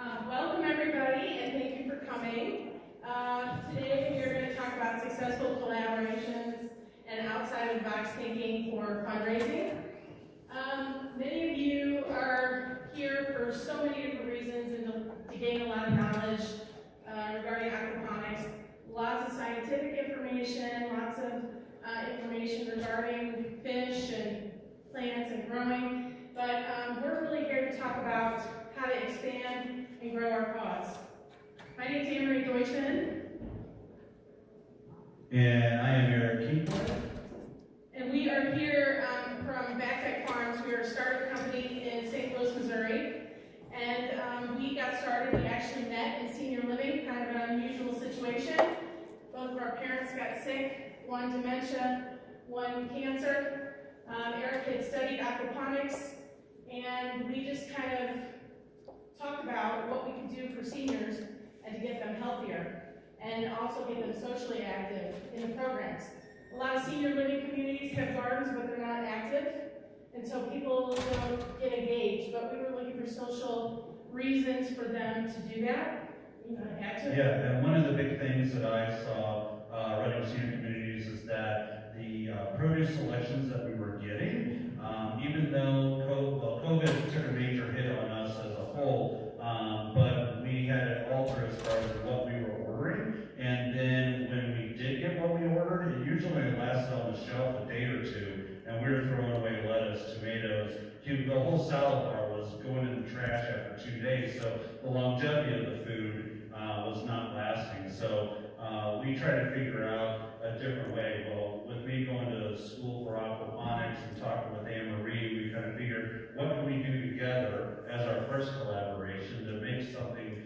Welcome everybody, and thank you for coming. Today we are going to talk about successful collaborations and outside-of-the-box thinking for fundraising. Many of you are here for so many different reasons and to gain a lot of knowledge regarding aquaponics. Lots of scientific information, lots of information regarding fish and plants and growing, but we're really here to talk about how to expand and grow our cause. My name is Anne-Marie Deutschman. And I am Eric Keeper. And we are here from Backpack Farms. We are a startup company in St. Louis, Missouri. And we got started, we actually met in senior living, kind of an unusual situation. Both of our parents got sick, one dementia, one cancer. Eric had studied aquaponics, and we just kind of talked about what we could do for seniors and to get them healthier and also get them socially active in the programs. A lot of senior living communities have gardens, but they're not active, and so people don't get engaged, but we were looking for social reasons for them to do that. You want to add to it? Yeah, and one of the big things that I saw running with senior communities is that the produce selections that we were getting, even though COVID took a major hit on us as a whole, but we had to alter as far as what we were ordering. And then when we did get what we ordered, it usually lasted on the shelf a day or two, and we were throwing away lettuce, tomatoes. The whole salad bar was going in the trash after 2 days, so the longevity of the food was not lasting. So we tried to figure out a different way. Well, with me going to school for aquaponics and talking with Anne-Marie, we kind of figured, what can we do together as our first collaboration to make something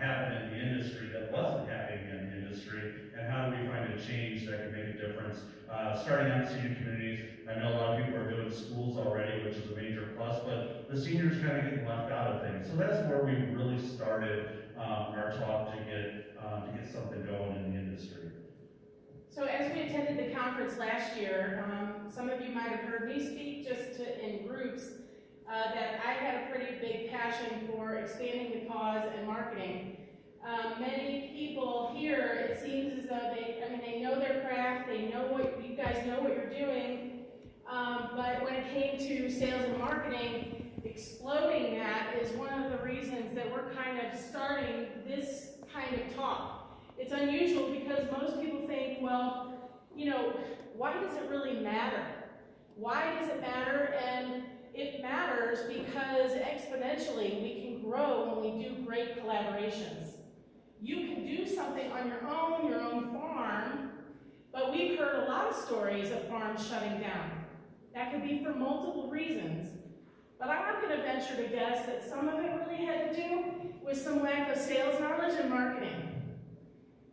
happen in the industry that wasn't happening in the industry, and how do we find a change that can make a difference? Starting out in senior communities, I know a lot of people are doing schools already, which is a major plus, but the seniors kind of get left out of things. So that's where we really started our talk to get something going in the industry. So as we attended the conference last year, some of you might have heard me speak just in groups that I had a pretty big passion for expanding the cause and marketing. Many people here, it seems as though they know their craft, they know you guys know what you're doing, but when it came to sales and marketing, exploding that is one of the reasons that we're kind of starting this kind of talk. It's unusual because most people think, well, you know, why does it really matter? Why does it matter? And it matters because exponentially we can grow when we do great collaborations. You can do something on your own farm, but we've heard a lot of stories of farms shutting down. That could be for multiple reasons. But I'm going to venture to guess that some of it really had to do with some lack of sales knowledge and marketing.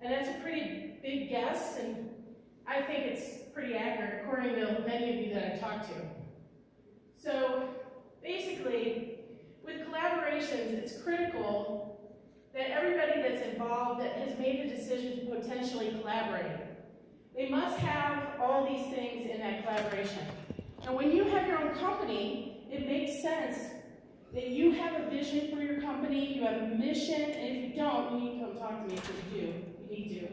And that's a pretty big guess, and I think it's pretty accurate according to many of you that I've talked to. So basically, with collaborations, it's critical that everybody that's involved that has made the decision to potentially collaborate, they must have all these things in that collaboration. And when you have your own company, it makes sense that you have a vision for your company, you have a mission, and if you don't, you need to come talk to me if you do. You need to.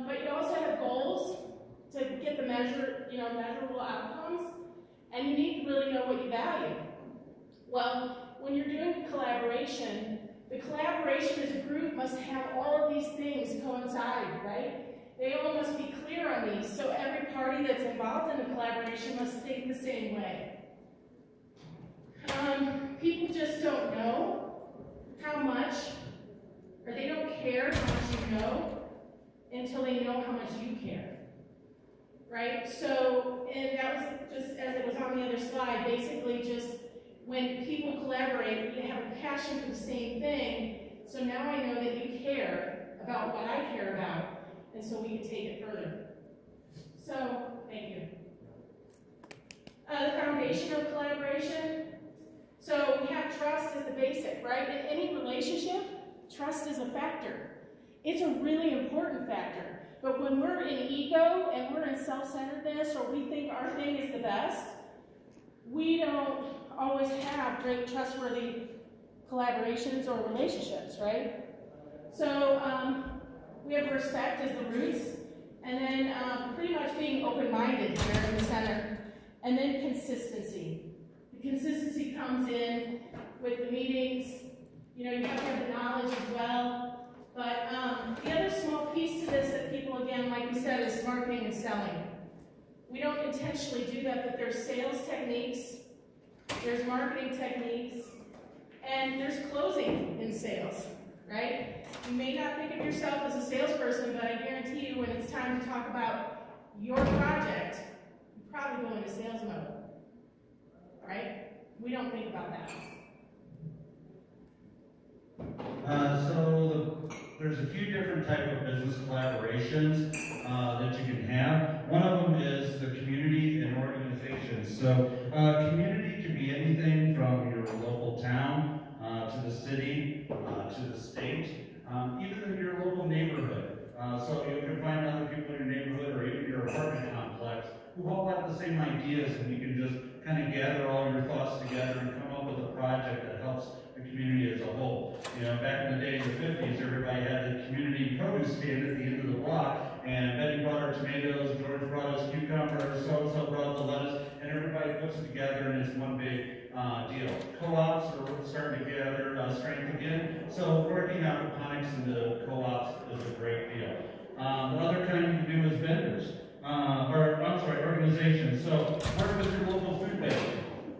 But you also have goals to get the measurable outcomes, and you need to really know what you value. Well, when you're doing collaboration, the collaboration as a group must have all of these things coincide, right? They all must be clear on these, so every party that's involved in the collaboration must think the same way. People just don't know how much, or they don't care how much you know until they know how much you care, right? So, and that was just as it was on the other slide, basically just when people collaborate, you have a passion for the same thing, so now I know that you care about what I care about, and so we can take it further. So, thank you. The foundation of collaboration. So we have trust as the basic, right? In any relationship, trust is a factor. It's a really important factor. But when we're in ego and we're in self-centeredness or we think our thing is the best, we don't always have great trustworthy collaborations or relationships, right? So we have respect as the roots, and then pretty much being open-minded here in the center, and then consistency. The consistency comes in with the meetings. You know, you have to have the knowledge as well. But the other small piece to this that people, again, like we said, is marketing and selling. We don't intentionally do that, but there's sales techniques, there's marketing techniques, and there's closing in sales, right? You may not think of yourself as a salesperson, but I guarantee you when it's time to talk about your project, you probably go into sales mode, right? We don't think about that. There's a few different type of business collaborations that you can have. One of them is the community and organizations. So community can be anything from your local town to the city to the state, even in your local neighborhood. So you can find other people in your neighborhood or even your apartment complex who all have the same ideas, and you can just kind of gather all your thoughts together and come up with a project that helps the community as a whole. You know, back in the day in the 50s, everybody had the community produce stand at the end of the block, and Betty brought her tomatoes, George brought us cucumbers, so-and-so brought the lettuce, and everybody puts it together and it's one big deal. Co-ops are starting to gather strength again, so working aquaponics in the co-ops is a great deal. Another kind you can do is vendors, organizations. So work with your local food bank.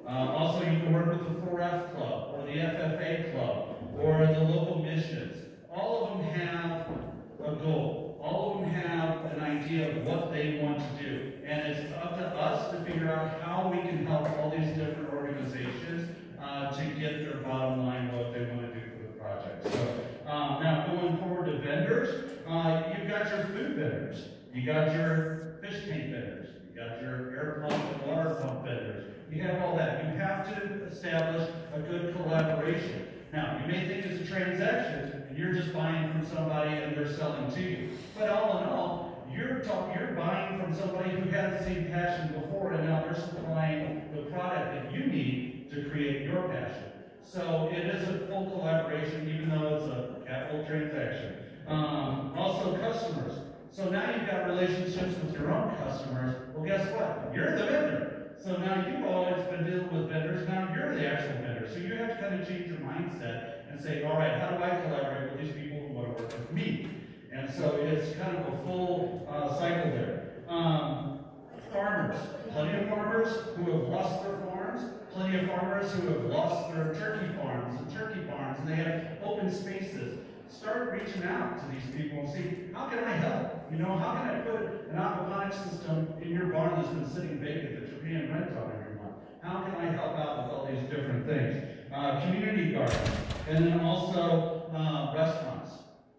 Also, you can work with the 4F Club, or the FFA Club, or the local missions. All of them have a goal. All of them have an idea of what they want to do. And it's up to us to figure out how we can help all these different organizations to get their bottom line, what they want to do for the project. So now going forward to vendors, you've got your food vendors. You got your fish tank vendors. You got your air pump and water pump vendors. You have all that. You have to establish a good collaboration. Now, you may think it's a transaction, and you're just buying from somebody and they're selling to you. But all in all, you're buying from somebody who had the same passion before, and now they're supplying the product that you need to create your passion. So it is a full collaboration, even though it's a capital transaction. Also, customers. So now you've got relationships with your own customers. Well, guess what? You're the vendor. So now you've always been dealing with vendors, now you're the actual vendor. So you have to kind of change your mindset and say, all right, how do I collaborate with these people who want to work with me? And so it's kind of a full cycle there. Farmers. Plenty of farmers who have lost their farms, plenty of farmers who have lost their turkey farms and turkey barns, and they have open spaces. Start reaching out to these people and see, how can I help? You know, how can I put an aquaponics system in your barn that's been sitting vacant that you're paying rent on every month? How can I help out with all these different things? Community gardens, and then also restaurants.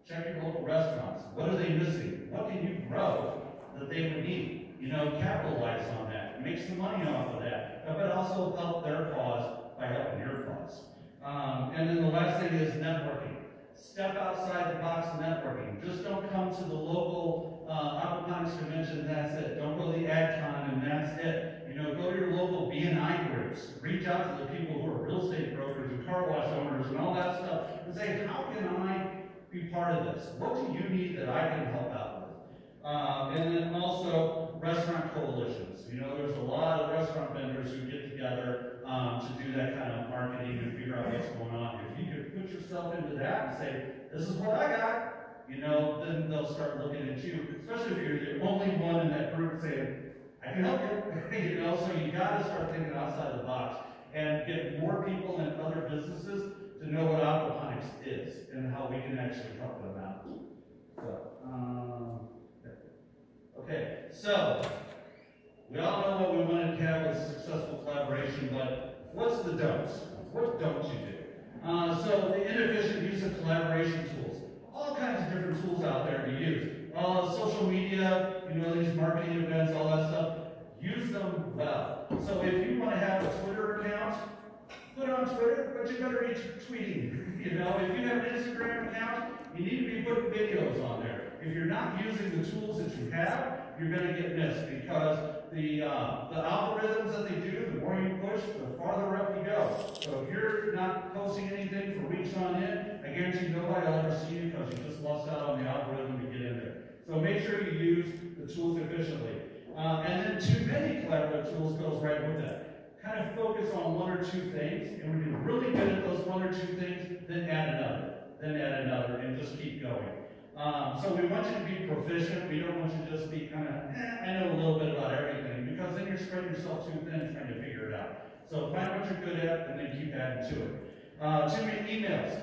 Check your local restaurants. What are they missing? What can you grow that they would need? You know, capitalize on that. Make some money off of that. But also help their cause by helping your cause. And then the last thing is networking. Step outside the box of networking. Just don't come to the local aquaponics convention and that's it. Don't go to the AgCon and that's it. You know, go to your local B&I groups. Reach out to the people who are real estate brokers and car wash owners and all that stuff and say, how can I be part of this? What do you need that I can help out with? And then also restaurant coalitions. You know, there's a lot of restaurant vendors who get together to do that kind of marketing and figure out what's going on. If you could put yourself into that and say, this is what I got, you know, then they'll start looking at you, especially if you're the only one in that group saying, I can help you, you know, so you got to start thinking outside the box and get more people in other businesses to know what aquaponics is and how we can actually help them out. So, okay, so we all know what we wanted to have was successful collaboration, but what's the don'ts? What don't you do? So the inefficient use of collaboration tools. All kinds of different tools out there to use. Social media, you know, these marketing events, all that stuff. Use them well. So if you want to have a Twitter account, put it on Twitter, but you better be tweeting. You know, if you have an Instagram account, you need to be putting videos on there. If you're not using the tools that you have, you're going to get missed because the algorithms that they do, the more you push, the farther up you go. So if you're not posting anything for weeks on end, I guarantee nobody will ever see you because you just lost out on the algorithm to get in there. So make sure you use the tools efficiently. And then too many collaborative tools goes right with that. Kind of focus on one or two things, and when you're really good at those one or two things, then add another, and just keep going. So we want you to be proficient. We don't want you to just be kind of, I know a little bit about everything, because then you're spreading yourself too thin trying to figure it out. So find what you're good at, and then keep adding to it. Too many emails.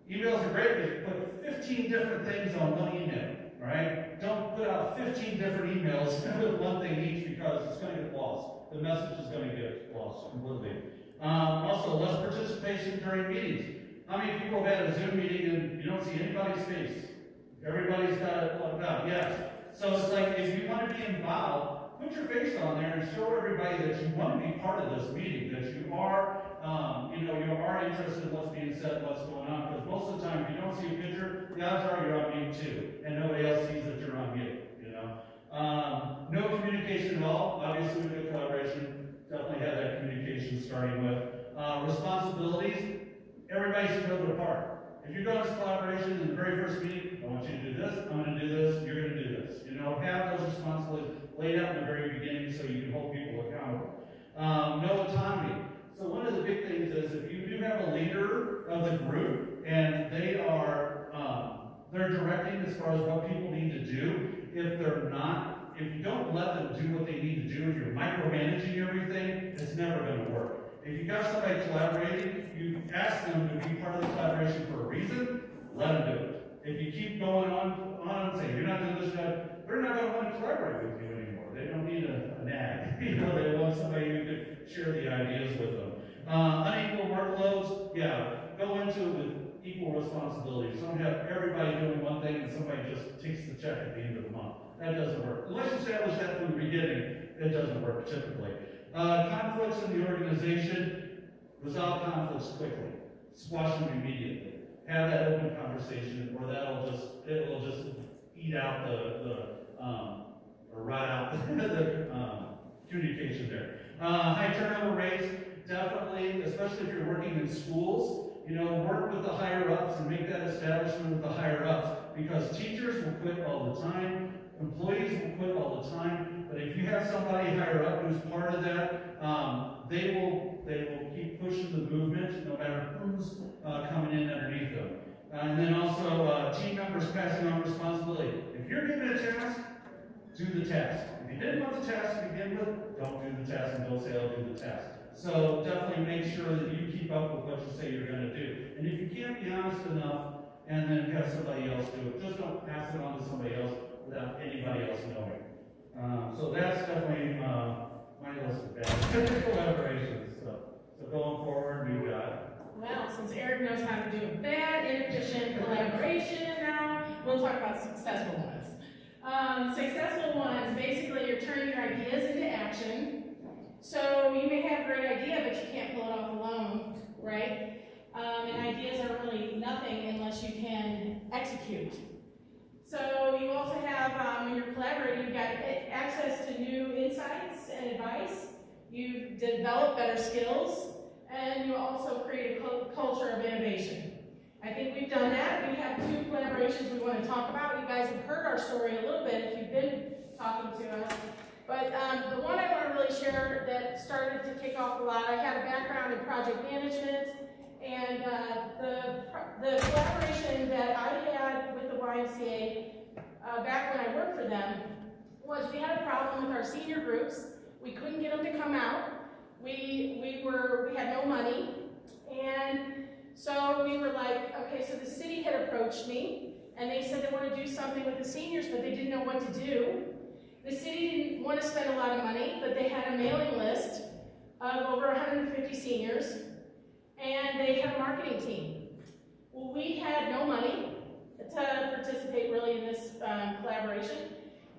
Emails are great because you put 15 different things on one email, right? Don't put out 15 different emails with one thing each because it's going to get lost. The message is going to get lost completely. Also, less participation during meetings. How many people have had a Zoom meeting and you don't see anybody's face? Everybody's got it plugged out. Yes. So it's like, if you want to be involved, put your face on there and show everybody that you want to be part of this meeting, that you are, you are interested in what's being said, what's going on. Because most of the time, if you don't see a picture, the odds are you're on mute too, and nobody else sees that you're on mute. No communication at all. Obviously, with good collaboration, definitely have that communication starting with responsibilities. Everybody should know their part. If you're going to collaboration in the very first meeting, I want you to do this, I'm going to do this, you're going to do this. Have those responsibilities laid out in the very beginning so you can hold people accountable. No autonomy. So one of the big things is if you do have a leader of the group and they're directing as far as what people need to do, if you don't let them do what they need to do, if you're micromanaging everything, it's never going to work. If you got somebody collaborating, you ask them to be part of the collaboration for a reason, let them do it. If you keep going on and saying, you're not doing this, they're not going to want to collaborate with you anymore. They don't need a nag. They want somebody who can share the ideas with them. Unequal workloads, go into it with equal responsibilities. Don't have everybody doing one thing and somebody just takes the check at the end of the month. That doesn't work. Unless you establish that from the beginning, it doesn't work typically. Conflicts in the organization, resolve conflicts quickly. Squash them immediately. Have that open conversation, or it will just eat out or rot out the communication there. High turnover rates, definitely, especially if you're working in schools, work with the higher ups and make that establishment with the higher ups, because teachers will quit all the time, employees will quit all the time, but if you have somebody higher up who's part of that, they will keep pushing the movement no matter who's coming in underneath them. And then also team members passing on responsibility. If you're given a task, do the task. If you didn't want the task to begin with, don't do the task and don't say I'll do the task. So definitely make sure that you keep up with what you say you're going to do. And if you can't be honest enough and then have somebody else do it, just don't pass it on to somebody else without anybody else knowing. So that's definitely my list of bad collaborations. So going forward, we've got. Well, since Eric knows how to do bad, inefficient collaboration now, we'll talk about successful ones. Successful ones, basically you're turning your ideas into action. So you may have a great idea, but you can't pull it off alone, right? And ideas are really nothing unless you can execute. So you also have, when you're collaborating, you've got access to new insights and advice. You've developed better skills, and you also create a culture of innovation. I think we've done that. We have 2 collaborations we want to talk about. You guys have heard our story a little bit if you've been talking to us. But the one I want to really share that started to kick off a lot, I had a background in project management, and the collaboration that I had with the YMCA back when I worked for them was we had a problem with our senior groups. We couldn't get them to come out. We had no money, and so we were like, okay, so the city had approached me, and they said they want to do something with the seniors, but they didn't know what to do. The city didn't want to spend a lot of money, but they had a mailing list of over 150 seniors, and they had a marketing team. Well, we had no money to participate really in this collaboration,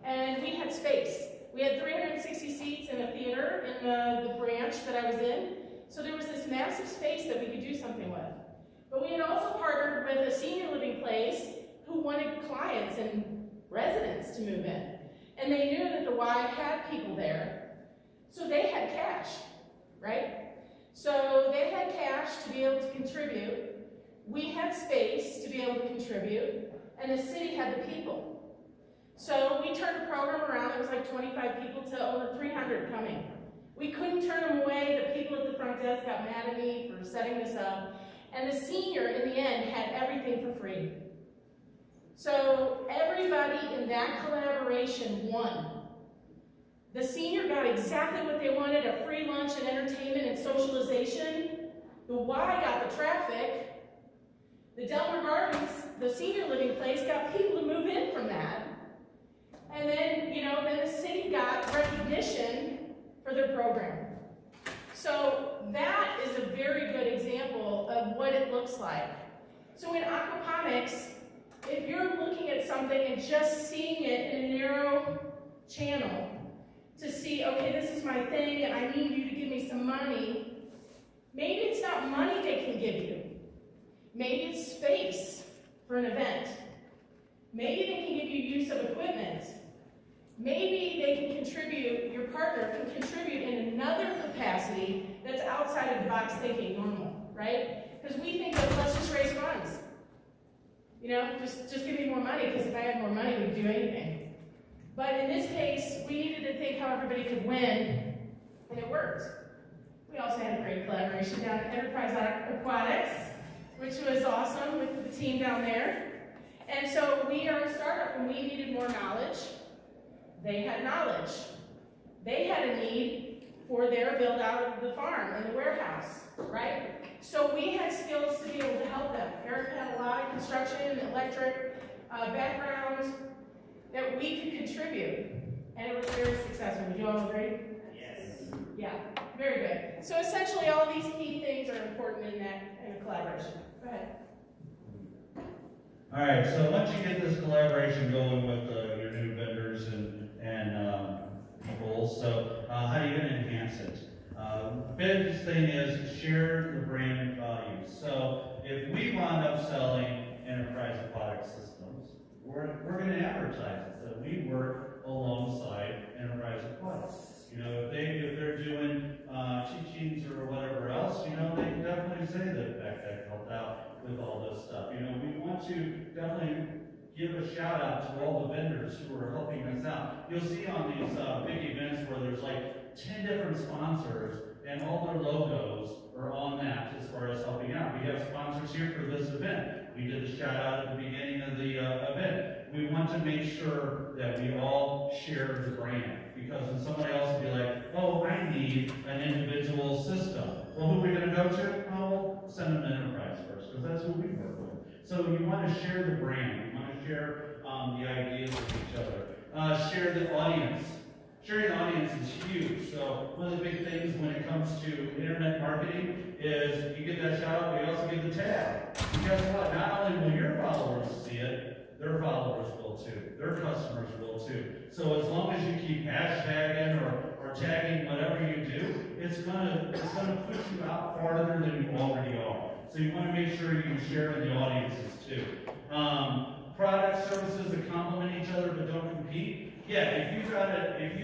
and we had space. We had 360 seats in a theater in the branch that I was in, so there was this massive space that we could do something with. But we had also partnered with a senior living place who wanted clients and residents to move in. And they knew that the Y had people there, so they had cash, right? So they had cash to be able to contribute, we had space to be able to contribute, and the city had the people. So we turned the program around. There was like 25 people to over 300 coming. We couldn't turn them away. The people at the front desk got mad at me for setting this up. And the senior, in the end, had everything for free. So everybody in that collaboration won. The senior got exactly what they wanted, a free lunch and entertainment and socialization. The Y got the traffic. The Delmar Gardens, the senior living place, got people to move in from that. And then, then the city got recognition for their program. So that is a very good example of what it looks like. So in aquaponics, if you're looking at something and just seeing it in a narrow channel to see, okay, this is my thing and I need you to give me some money, maybe it's not money they can give you. Maybe it's space for an event. Maybe they can give you use of equipment. Maybe they can contribute, your partner can contribute in another capacity that's outside of the box thinking normal, right? Because we think that let's just raise funds. Just give me more money, because if I had more money, we'd do anything. But in this case, we needed to think how everybody could win, and it worked. We also had a great collaboration down at Enterprise Aquatics, which was awesome with the team down there. And so we are a startup, and we needed more knowledge. They had knowledge. They had a need for their build out of the farm and the warehouse, right? So we had skills to be able to help them. Eric had a lot of construction, electric background that we could contribute. And it was very successful. Would you all agree? Yes. Yeah, very good. So essentially all these key things are important in a collaboration. Go ahead. All right, so once you get this collaboration going with your new vendors and people, so how are you going to enhance it? Biggest thing is share the brand values. So if we wind up selling enterprise aquatic systems, we're going to advertise it that we work alongside enterprise aquatics. If they're doing teachings or whatever else, they can definitely say that Backdeck helped out with all this stuff. We want to definitely give a shout out to all the vendors who are helping us out. You'll see on these big events where there's like 10 different sponsors and all their logos are on that as far as helping out. We have sponsors here for this event. We did a shout out at the beginning of the event. We want to make sure that we all share the brand, because then somebody else will be like, oh, I need an individual system. Well, who are we going to go to? Oh, we'll send them to Enterprise first, because that's who we work with. So you want to share the brand. You want to share the ideas with each other. Share the audience. Sharing the audience is huge. So one of the big things when it comes to internet marketing is you get that shout out, but you also get the tag. And guess what? Not only will your followers see it, their followers will too. Their customers will too. So as long as you keep hashtagging or tagging whatever you do, it's gonna push you out farther than you already are. So you want to make sure you share in the audiences too. Products, services that complement each other but don't compete. Yeah, if you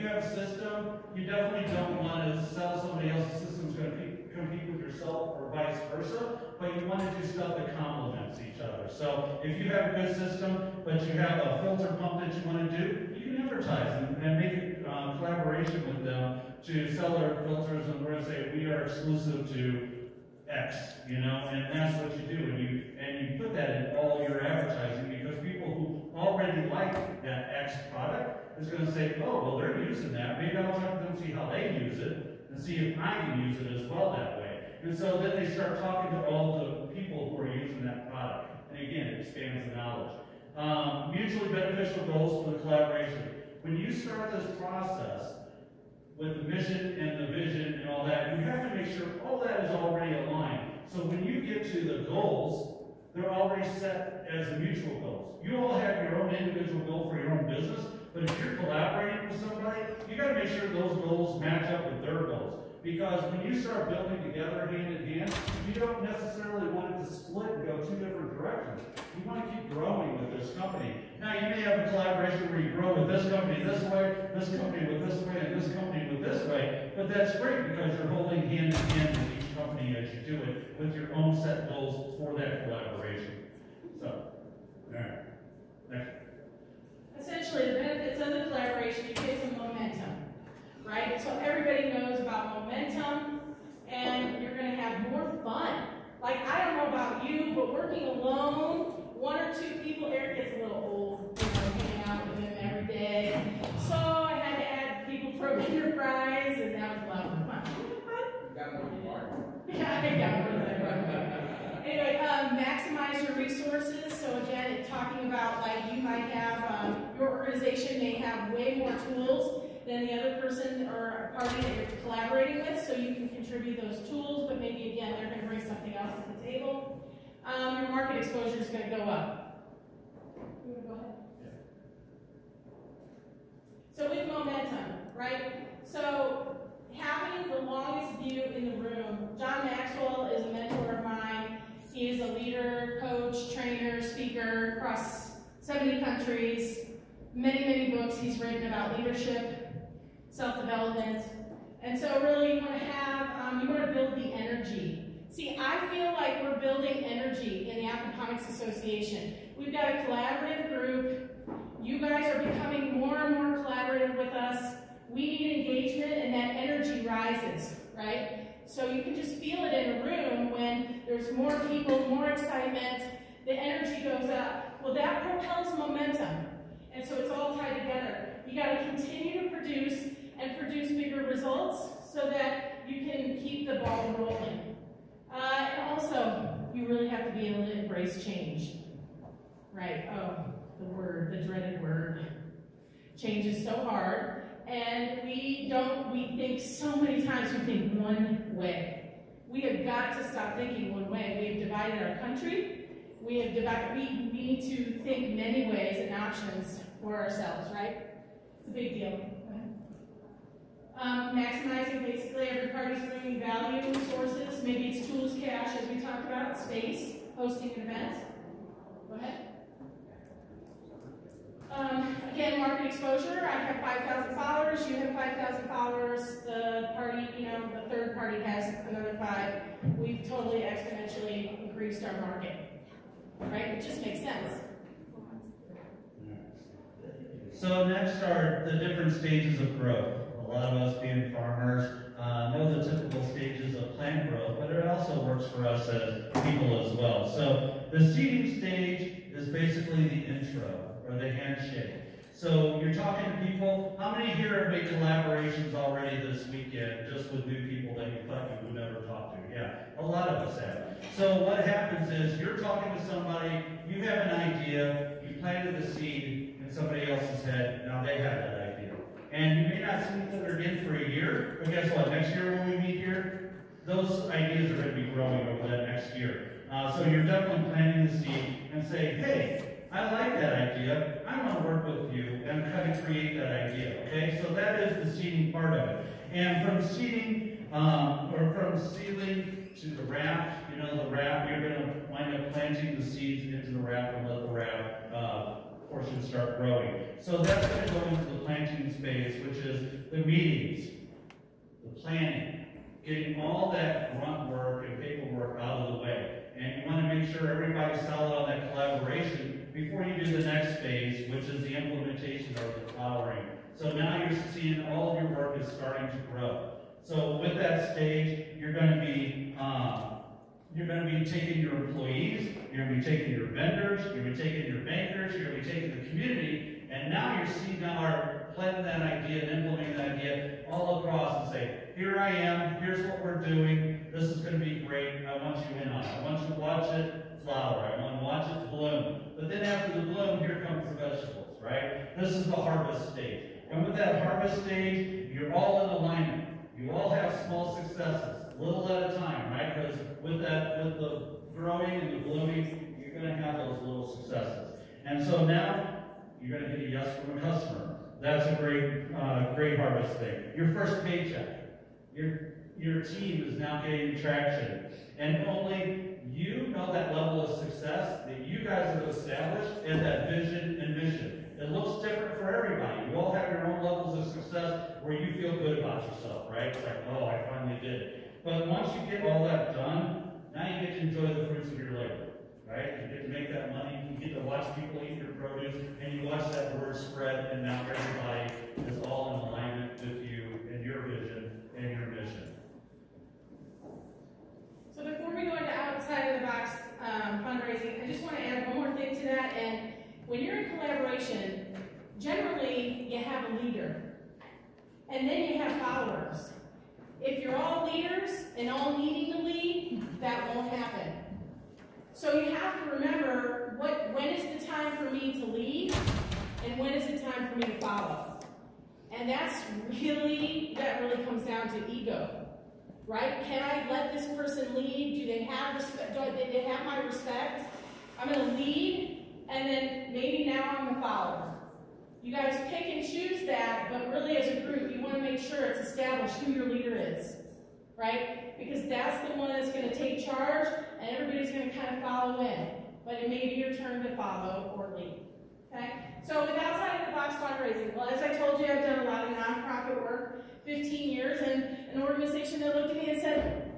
have a system, you definitely don't want to sell somebody else's system that's going to compete with yourself or vice versa, but you want to do stuff that complements each other. So if you have a good system, but you have a filter pump that you want to do, you can advertise and make a collaboration with them to sell their filters, and we're going to say we are exclusive to X, and that's what you do, and you put that in all your advertising, because people who already like that X product is going to say, oh, well, they're using that. Maybe I'll talk to them, see how they use it, and see if I can use it as well that way. And so then they start talking to all the people who are using that product, and again, it expands the knowledge. Mutually beneficial goals for the collaboration. When you start this process with the mission and the vision and all that, you have to make sure all that is already aligned. So when you get to the goals, they're already set as the mutual goals. You all have your own individual goal for your own business, but if you're collaborating with somebody, you got to make sure those goals match up with their goals. Because when you start building together hand in hand, you don't necessarily want it to split and go two different directions. You want to keep growing with this company. Now, you may have a collaboration where you grow with this company this way, this company with this way, and this company with this way, but that's great because you're holding hand in hand with each company as you do it with your own set goals for that collaboration. So, all right. Next. Essentially, the benefits of the collaboration, you get some momentum, right? So everybody knows about momentum, and you're going to have more fun. Like, I don't know about you, but working alone, one or two people, Eric gets a little old, you know, hanging out with him every day. So I had to add people from enterprise, and that was a lot more fun. You got more part. Yeah, I got more than that. Anyway, maximize your resources. So again, talking about, like, you might have, your organization may have way more tools than the other person or party that you're collaborating with, so you can contribute those tools, but maybe again, they're going to bring something else to the table. Your market exposure is going to go up. You want to go ahead? Yeah. So with momentum, right? So having the longest view in the room. John Maxwell is a mentor of mine. He is a leader, coach, trainer, speaker across 70 countries. Many, many books he's written about leadership, self-development. And so really you want to have, you want to build the energy. See, I feel like we're building energy in the Aquaponics Association. We've got a collaborative group. You guys are becoming more and more collaborative with us. We need engagement, and that energy rises, right? So you can just feel it in a room when there's more people, more excitement, the energy goes up. Well, that propels momentum. And so it's all tied together. You got to continue to produce and produce bigger results so that you can keep the ball rolling. And also, you really have to be able to embrace change. Right? Oh, the word, the dreaded word. Change is so hard. And we think so many times we think one way. We have got to stop thinking one way. We have divided our country. We need to think many ways and options for ourselves, right? It's a big deal. Maximizing basically every party's bringing value sources. Maybe it's tools, cash, as we talked about, space, hosting an event. Go ahead. Again, market exposure. I have 5,000 followers. You have 5,000 followers. The party, the third party has another 5. We've totally exponentially increased our market. Right? It just makes sense. So next are the different stages of growth. A lot of us being farmers know the typical stages of plant growth, but it also works for us as people as well. So the seeding stage is basically the intro, or the handshake. So you're talking to people. How many here have made collaborations already this weekend just with new people that you thought you would never talk to? Yeah, a lot of us have. So what happens is you're talking to somebody, you have an idea, you planted the seed in somebody else's head, now they have that idea. And you may not see each other again for a year, but guess what? Next year when we meet here, those ideas are going to be growing over that next year. So you're definitely planting the seed and say, hey, I like that idea. I want to work with you and try to create that idea. Okay, so that is the seeding part of it. And from seeding, or from seedling to the raft, the raft, you're going to wind up planting the seeds into the raft and let the raft portion start growing. So that's going to go into the planting phase, which is the meetings, the planning, getting all that grunt work and paperwork out of the way. And you want to make sure everybody's solid on that collaboration before you do the next phase, which is the implementation or the flowering. So now you're seeing all of your work is starting to grow. So with that stage, you're going to be taking your employees, you're going to be taking your vendors, you're going to be taking your bankers, you're going to be taking the community, and now you're seeing our planting that idea and implementing that idea all across and say, here I am, here's what we're doing, this is going to be great, I want you in on it. I want you to watch it flower, I want to watch it bloom. But then after the bloom, here comes the vegetables, right? This is the harvest stage. And with that harvest stage, you're all in alignment. You all have small successes, little at a time, right? Because with the growing and the blooming, you're going to have those little successes. And so now, you're going to get a yes from a customer. That's a great harvest thing. Your first paycheck. You your team is now getting traction. And only you know that level of success that you guys have established and that vision and mission. It looks different for everybody. You all have your own levels of success where you feel good about yourself, right? It's like, oh, I finally did it. But once you get all that done, now you get to enjoy the fruits of your labor, right? You get to make that money, you get to watch people eat your produce, and you watch that word spread, and now everybody is all in alignment with you and your vision and your mission. So before we go into outside of the box fundraising, I just want to add one more thing to that. And when you're in collaboration, generally you have a leader, and then you have followers. If you're all leaders and all needing to lead, that won't happen. So you have to remember when is the time for me to lead, and when is the time for me to follow. And that really comes down to ego. Right? Can I let this person lead? Do they have respect? Do they have my respect? I'm going to lead, and then maybe now I'm a follower. You guys pick and choose that, but really as a group, you want to make sure it's established who your leader is. Right? Because that's the one that's going to take charge, and everybody's going to kind of follow in. But it may be your turn to follow or lead. Okay? So with outside of the box fundraising, well, as I told you, I've done a lot of nonprofit work. 15 years, and an organization that looked at me and said,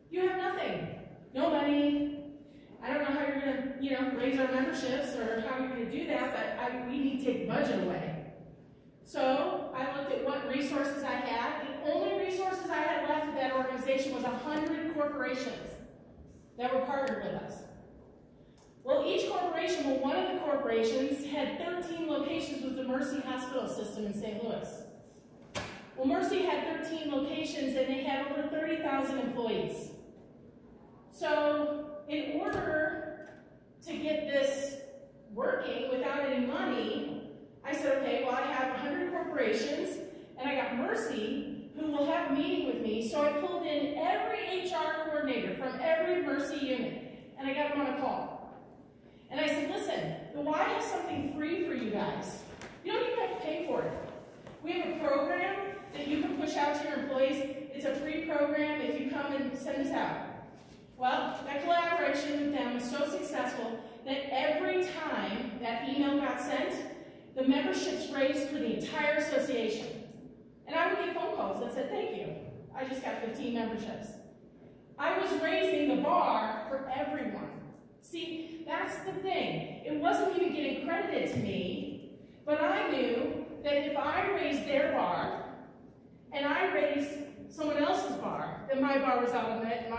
you have nothing, no money, I don't know how you're going to, raise our memberships or how you're going to do that, but we need to take the budget away. So I looked at what resources I had. The only resources I had left at that organization was 100 corporations that were partnered with us. Well, each corporation, one of the corporations had 13 locations with the Mercy Hospital System in St. Louis. Well, Mercy had 13 locations, and they had over 30,000 employees. So in order to get this working without any money, I said, okay, well, I have 100 corporations, and I got Mercy, who will have a meeting with me. So I pulled in every HR coordinator from every Mercy unit, and I got them on a call. And I said, listen, the Y has something free for you guys. You don't even have to pay for it. We have a program that you can push out to your employees. It's a free program if you come and send us out. Well, that collaboration with them was so successful that every time that email got sent, the memberships raised for the entire association. And I would get phone calls that said, thank you, I just got 15 memberships. I was raising the bar for everyone. See, that's the thing. It wasn't even getting credited to me, but I knew that if I raised their bar, and I raised someone else's bar, then my bar was automatically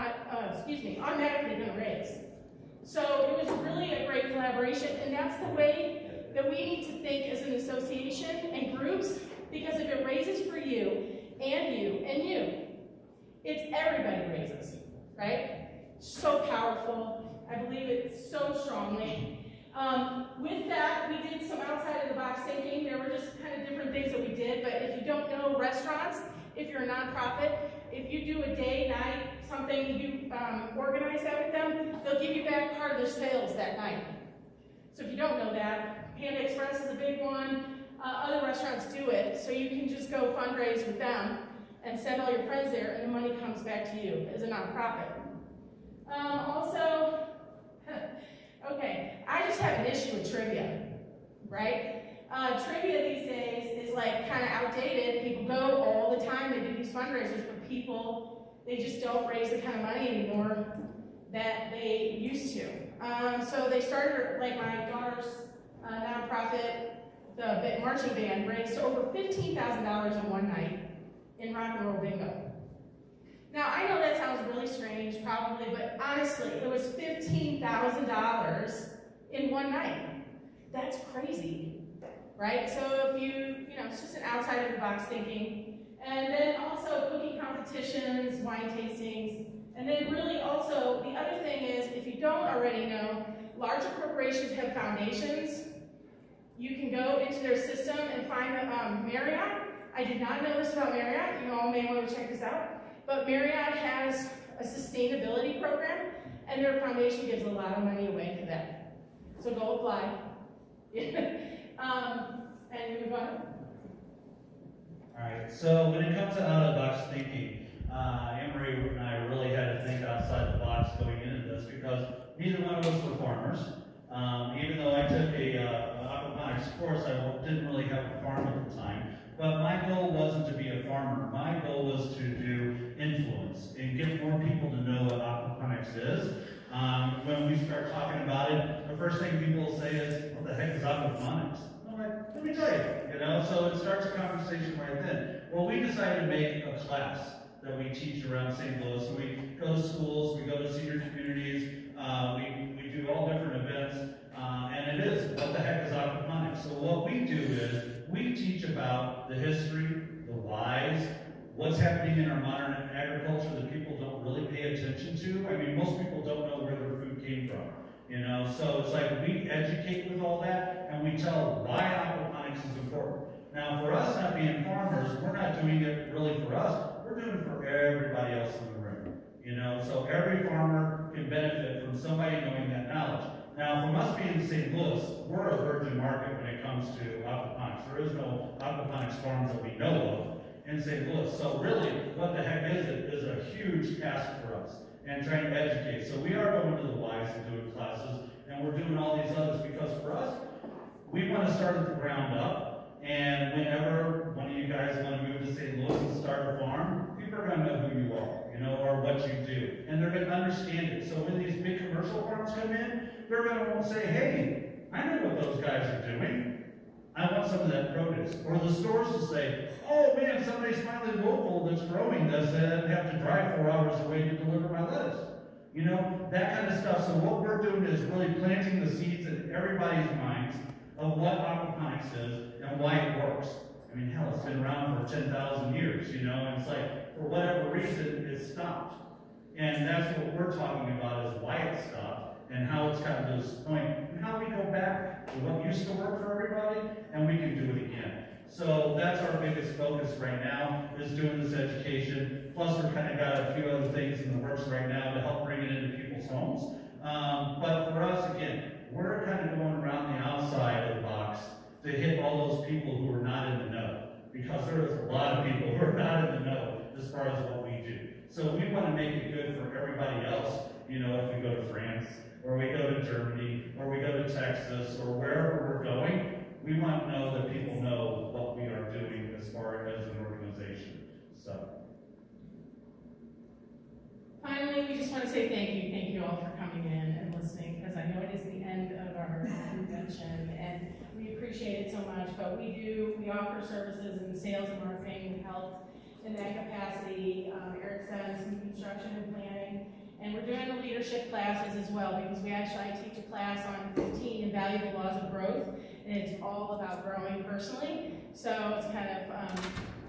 going to raise. So it was really a great collaboration, and that's the way that we need to think as an association and groups, because if it raises for you, and you, and you, it's everybody raises, right? So powerful. I believe it so strongly. With that, we did some outside of the box thinking. There were just kind of different things that we did, but if you don't know restaurants, if you're a nonprofit, if you do a day, night, something, you organize that with them, they'll give you back part of their sales that night. So if you don't know that, Panda Express is a big one. Other restaurants do it, so you can just go fundraise with them and send all your friends there, and the money comes back to you as a nonprofit. Also, okay, I just have an issue with trivia, right? Trivia these days is like kind of outdated. People go all the time, they do these fundraisers, but people, they just don't raise the kind of money anymore that they used to. So they started, like my daughter's nonprofit, the marching band, raised over $15,000 in one night in rock and roll bingo. Now, I know that sounds really strange, probably, but honestly, it was $15,000 in one night. That's crazy, right? So if it's just an outside of the box thinking. And then also cooking competitions, wine tastings, and then really also, the other thing is, if you don't already know, larger corporations have foundations. You can go into their system and find Marriott. I did not know this about Marriott. You all may want to check this out. But Marriott has a sustainability program, and their foundation gives a lot of money away for that. So go apply. And you move on. All right, so when it comes to out-of-the-box thinking, Emery and I really had to think outside the box going into this because neither one of us were farmers. Even though I took a aquaponics course, I didn't really have a farm at the time. But my goal wasn't to be a farmer. My goal was to do influence and get more people to know what aquaponics is. When we start talking about it, the first thing people will say is, what the heck is aquaponics? I'm like, let me tell you, so it starts a conversation right then. Well, we decided to make a class that we teach around St. Louis. So we go to schools, we go to senior communities, we do all different events, and it is, what the heck is aquaponics? So what we do is, we teach about the history, the whys, what's happening in our modern agriculture that people don't really pay attention to. I mean, most people don't know where their food came from, So it's like we educate with all that, and we tell why aquaponics is important. Now, for us not being farmers, we're not doing it really for us. We're doing it for everybody else in the room, So every farmer can benefit from somebody knowing that knowledge. Now, from us being in St. Louis, we're a virgin market when it comes to aquaponics. There is no aquaponics farms that we know of in St. Louis. So really, what the heck is it is a huge task for us and trying to educate. So we are going to the Wise and doing classes, and we're doing all these others because for us, we want to start at the ground up. And whenever one of you guys want to move to St. Louis and start a farm, people are going to know who you are, or what you do. And they're going to understand it. So when these big commercial farms come in, they're going to say, hey, I know what those guys are doing. I want some of that produce. Or the stores will say, oh man, somebody's finally local that's growing this and I have to drive 4 hours away to deliver my lettuce. That kind of stuff. So what we're doing is really planting the seeds in everybody's minds of what aquaponics is and why it works. I mean, hell, it's been around for 10,000 years, and it's like, for whatever reason, it stopped. And that's what we're talking about is why it stopped and how it's gotten to this point and how we go back to what used to work for everybody and we can do it again. So that's our biggest focus right now is doing this education. Plus, we've kind of got a few other things in the works right now to help bring it into people's homes. But for us, again, we're kind of going around the outside of the box to hit all those people who are not in the know. Because there is a lot of people who are not in the know as far as what we do. So we want to make it good for everybody else, if we go to France, or we go to Germany, or we go to Texas, or wherever we're going, we want to know that people know what we are doing as far as an organization. So. Finally, we just want to say thank you. Thank you all for coming in and listening, because I know it is the end of our convention, and we appreciate it so much, but we offer services in sales and marketing. We've helped in that capacity. Eric's done some construction and planning, and we're doing the leadership classes as well, because I teach a class on 15 invaluable laws of growth, and it's all about growing personally. So it's kind of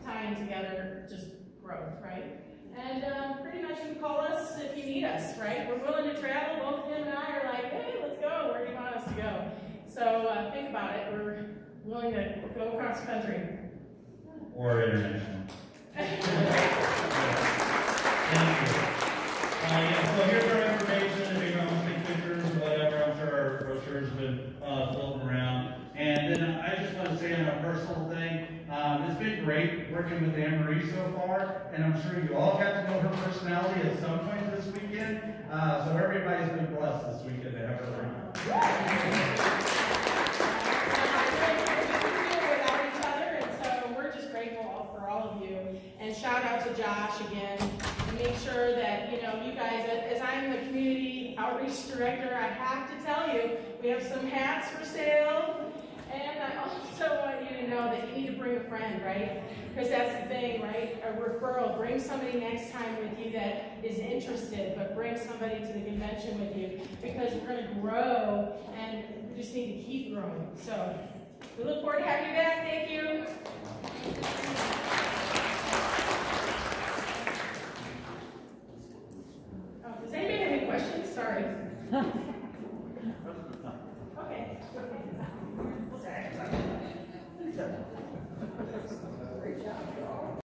tying together just growth, right? And pretty much you can call us if you need us, right? We're willing to travel. Both him and I are like, hey, let's go. Where do you want us to go? So think about it. We're willing to go across the country. Or international. Thank you. So here's our information. If you want to take pictures or whatever, I'm sure our brochure's been floating around. And then I just want to say on a personal thing, it's been great working with Anne-Marie so far, and I'm sure you all got to know her personality at some point this weekend. So everybody's been blessed this weekend to have her around. Without each other, and so we're just grateful for all of you. And shout out to Josh again, and make sure that you guys, as I'm the community outreach director, I have to tell you, we have some hats for sale. And I also want you to know that you need to bring a friend, right? Because that's the thing, right? A referral. Bring somebody next time with you that is interested, but bring somebody to the convention with you, because we're going to grow and we just need to keep growing. So we look forward to having you back. Thank you. Oh, does anybody have any questions? Sorry. Okay.